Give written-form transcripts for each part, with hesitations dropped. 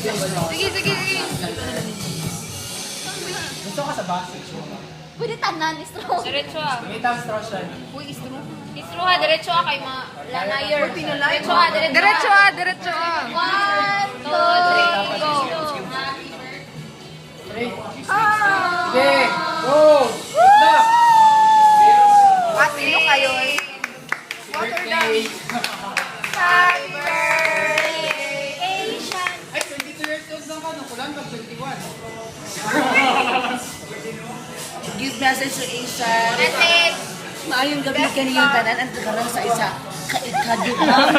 Sige, sige, sige. Gusto ka sa basket. Pwede tanan, istro. Diretso ah. May tang straw siya. Uy, istro. Istro ha, diretso ah kay mga lanayer. Diretso ah, diretso. Diretso ah, diretso ah. 1, 2, 3, go. Sige! Go! Stop! Sino kayo eh? Birthday! Happy birthday, Asian. Ay, 22 years old lang ka. Nung kulang ka, 21. Give message to Asian. Message. Maayong gabi kaniyong tanan ang karon sa isa kadugang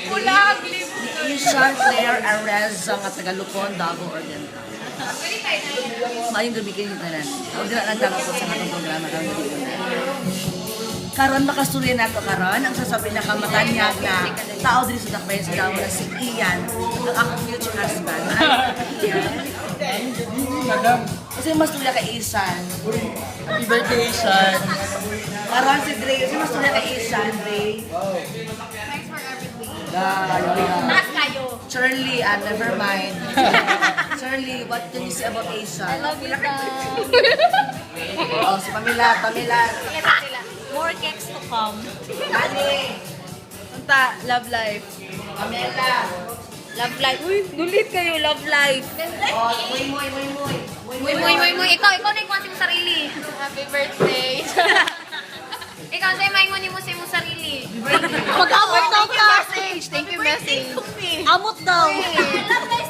birthday ni Asian Claire Areza nga taga Lupon, Davao Oriental. Maayong gabi kaniyong tanan. O dira lang dapat sa atong programa karon gabi na. Karon makasturya nato karon ang sasabi na kamatanyag na tao diri sa Dakbayan sa Davao na si Ian, ang akong future husband. Madam, Kasi mas tulad kay Asian. happy birthday, Sean. Karon si Dre, kasi mas tulad kay Asian, Dre. Taas kayo. Charlie, never mind. Charlie, what can you say about Asian? I love you, Dad. Oh, si Pamela. More cakes to come. Ani, Punta, love life. Pamela. Love life. Uy, gulit kayo, love life. Oh, muy. Muy. Ikaw na ikuha mo sarili. Happy birthday. Ikaw sa'yo maingon mo sa imong sarili. Mag-amot daw ka. Thank you, message. Amot daw. Love life